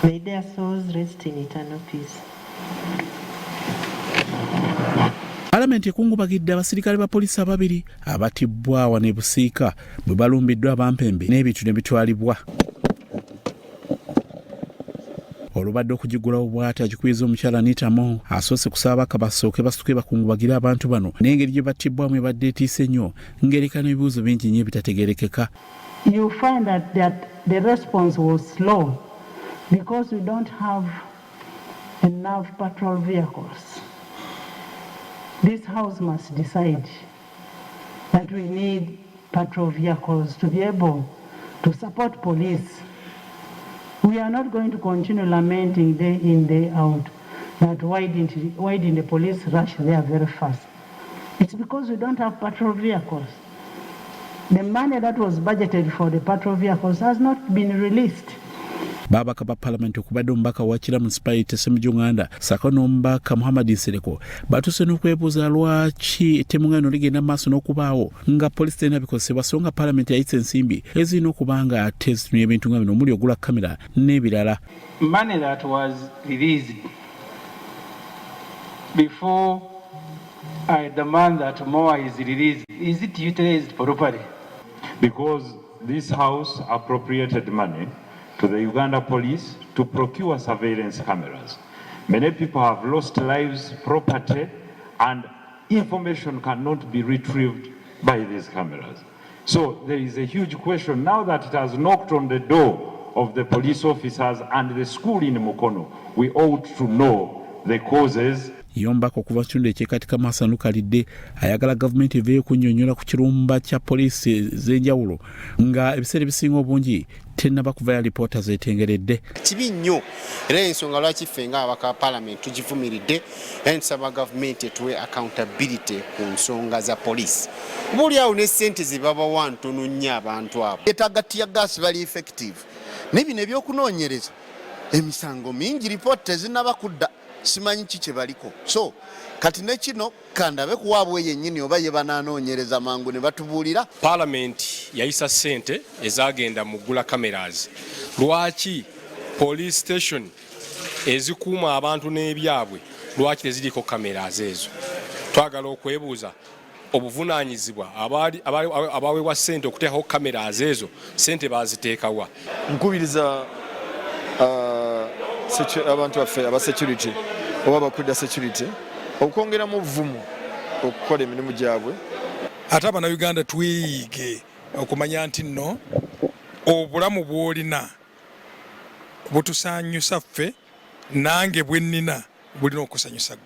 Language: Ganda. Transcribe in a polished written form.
May their souls rest in eternal peace. Parliament ekungubagidde abasirikale ba polisi ababiri abattibwa wano e Busiika bwe balumbiddwa abampembe n'ebintu ne bitwalibwa. Olubadde okugigulawo bw'ati agikubiriza omukyala Anitamo asoose kusaba Ababaka basooke basituke bakungubagire abantu bano n'engeri gye battibwamu ebadde etiise nnyo ng'ereka n'ebibuuzo bingi nnyo ebitategeerekeka. You find that the response was slow because we don't have enough patrol vehicles. This house must decide that we need patrol vehicles to be able to support police. We are not going to continue lamenting day in, day out that why didn't the police rush there very fast? It's because we don't have patrol vehicles. The money that was budgeted for the patrol vehicles has not been released. Ababaka ba Parliament okubadde omubaka wa Kira Municipality Ssemujunganda sako n'omubaka Muhammad Nsereko batuse n'okwebuuza lwaki temungano ligenda maaso n'okubaawo nga poliisi terina bikozesebwa so nga Parliament yayise ensimbi ezirina okuba nga ate ezitunula ebintu nga bino omuli ogula kkamera n'ebirala. Money that was released before I demand that more is released. Is it utilized properly? Because this house appropriated money to the Uganda police to procure surveillance cameras. Many people have lost lives, property, and information cannot be retrieved by these cameras. So there is a huge question now that it has knocked on the door of the police officers and the school in Mukono. We ought to know the causes. Yombako okuva kitundu ekyekatika Masanu kalidde ayagala gavumenti eveeyo kunnyonnyola ku kirumba kya poliisi ez'enjawulo nga ebiseera ebisinga obungi tennaba kuvayo alipoota zeetengeredde. Kibi nnyo era ensonga lwaki ffe nga ababaka ba Parliament tugivumiridde era tusaba gavumenti etuwe accountability ku nsonga za poliisi. Buli awo ne ssente ze babawa ntono nnyo abantu abo. Yeetaaga tear gas bali effective. N'ebino ebyokunoonyereza emisango mingi lipoota tezinnaba kudda. Simanyi kiki baliko. So kati ne kino kandabe kuwaabwe yennyini oba ye banaanoonyereza mangu ne batubuulira. Parliament yayisa ssente ezagenda mu ggula cameras. Lwaki police station ezikuuma abantu n'ebyabwe lwaki teziriko cameras ezo? Twagala okwebuuza obuvunaanyizibwa abaweebwa ssente okuteekako cameras ezo ssente baziteekawa. Nkubiriza abantu baffe aba security oba abakulira security okwongeramu obuvumu okukola emirimu gyabwe. Ate Abannayuganda tweyige okumanya nti nno obulamu bw'olina butusanyusa ffe nange bwe nnina bulina okusanyusa ggwe.